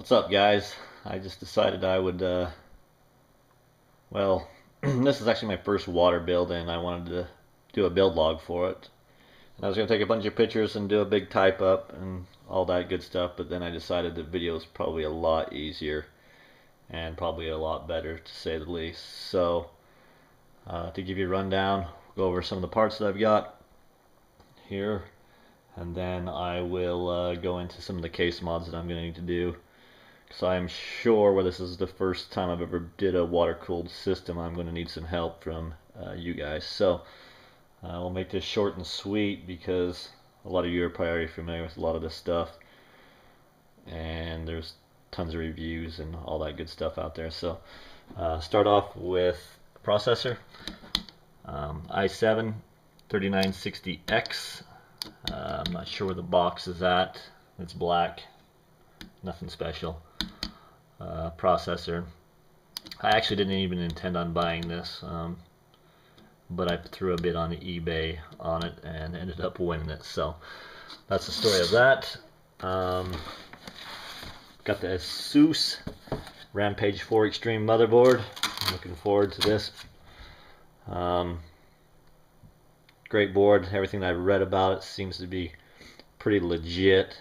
What's up, guys? I just decided I would, well, this is actually my first water build, and I wanted to do a build log for it. And I was going to take a bunch of pictures and do a big type up and all that good stuff, but then I decided the video is probably a lot easier and probably a lot better, to say the least. So, to give you a rundown, go over some of the parts that I've got here, and then I will go into some of the case mods that I'm going to need to do. So I'm sure where this is the first time I've ever did a water-cooled system, I'm going to need some help from you guys. So we'll make this short and sweet because a lot of you are probably already familiar with a lot of this stuff, and there's tons of reviews and all that good stuff out there. So start off with the processor, i7 3960X. I'm not sure where the box is at. It's black, nothing special. Processor. I actually didn't even intend on buying this, but I threw a bid on eBay on it and ended up winning it. So that's the story of that. Got the ASUS Rampage 4 Extreme motherboard. I'm looking forward to this. Great board. Everything I've read about it seems to be pretty legit.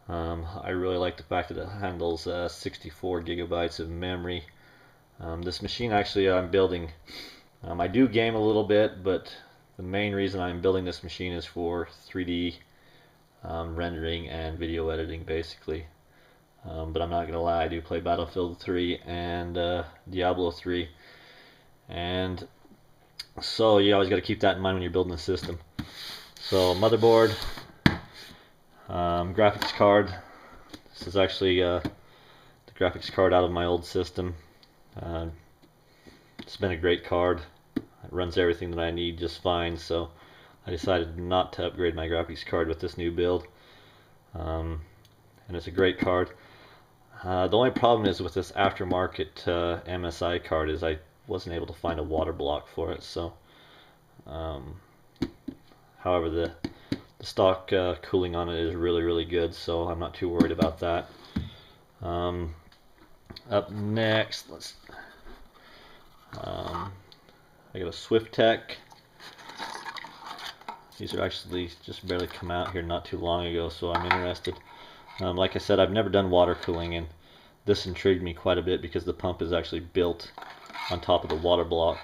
I really like the fact that it handles 64 gigabytes of memory. This machine actually I'm building, I do game a little bit, but the main reason I'm building this machine is for 3D rendering and video editing, basically. But I'm not going to lie, I do play Battlefield 3 and Diablo 3. And so you always got to keep that in mind when you're building a system. So motherboard. Graphics card. This is actually the graphics card out of my old system. It's been a great card. It runs everything that I need just fine, so I decided not to upgrade my graphics card with this new build. And it's a great card. The only problem is with this aftermarket MSI card is I wasn't able to find a water block for it. So, however, the stock cooling on it is really good, so I'm not too worried about that. Up next, I got a SwiftTech. These are actually just barely come out here not too long ago, so I'm interested. Like I said, I've never done water cooling, and this intrigued me quite a bit because the pump is actually built on top of the water block.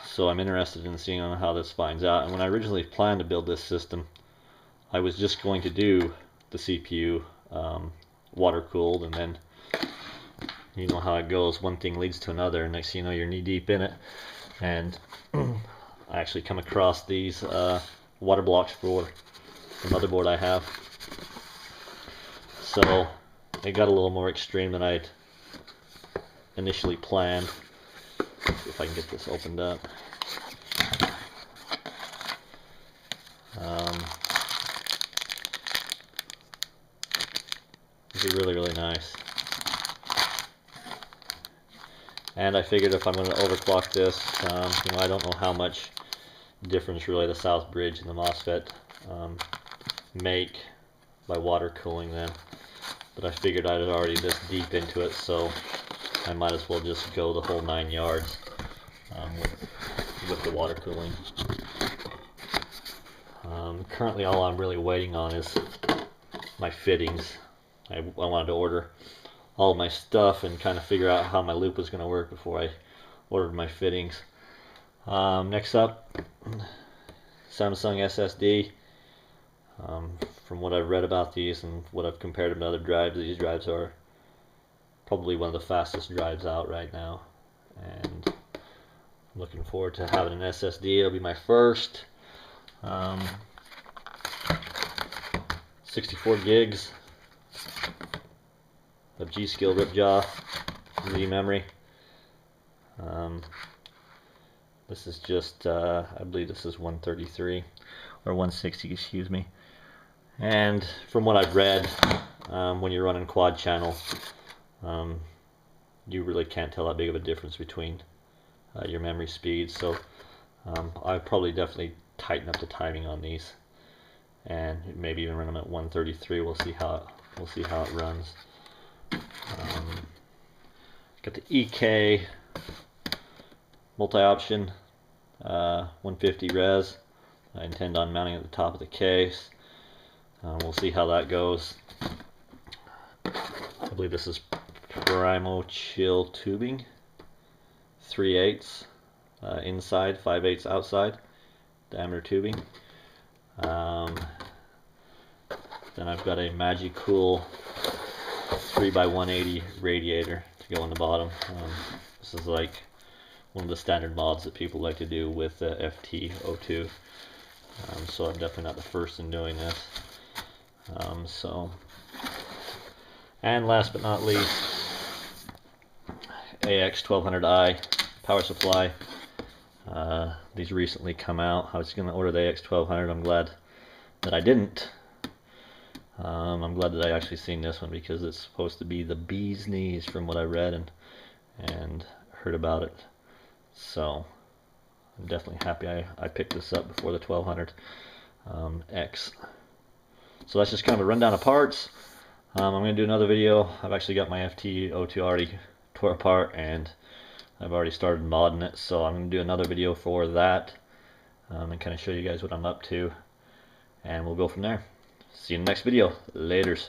So I'm interested in seeing on how this finds out. And when I originally planned to build this system, I was just going to do the CPU water cooled, and then you know how it goes, one thing leads to another, and next thing you know you're knee deep in it. And I actually come across these water blocks for the motherboard I have. So it got a little more extreme than I'd initially planned. Let's see if I can get this opened up. These are really nice. And I figured if I'm going to overclock this, you know, I don't know how much difference really the south bridge and the MOSFET make by water cooling them. But I figured I was already this deep into it, so I might as well just go the whole 9 yards with the water cooling. Currently all I'm really waiting on is my fittings. I wanted to order all of my stuff and kind of figure out how my loop was going to work before I ordered my fittings. Next up, Samsung SSD. From what I've read about these and what I've compared them to other drives, these drives are probably one of the fastest drives out right now, and I'm looking forward to having an SSD. It'll be my first. 64 gigs of G.Skill Ripjaw Z memory. This is just, I believe this is 133 or 160, excuse me. And from what I've read, when you're running quad channel, you really can't tell that big of a difference between your memory speeds. So I'll probably definitely tighten up the timing on these, and maybe even run them at 133. We'll see how it runs. Got the EK multi-option 150 res. I intend on mounting at the top of the case. We'll see how that goes. I believe this is Primo Chill tubing, 3/8 inside, 5/8 outside, diameter tubing. Then I've got a Magicool 3x180 radiator to go on the bottom. This is like one of the standard mods that people like to do with the FT02. So I'm definitely not the first in doing this. And last but not least, AX1200i power supply. These recently come out. I was going to order the AX1200. I'm glad that I didn't. I'm glad that I actually seen this one because it's supposed to be the bee's knees from what I read and heard about it. So I'm definitely happy I picked this up before the 1200 X. So that's just kind of a rundown of parts. I'm going to do another video. I've actually got my FT02 already tore apart and I've already started modding it, so I'm going to do another video for that and kind of show you guys what I'm up to, and we'll go from there. See you in the next video. Laters.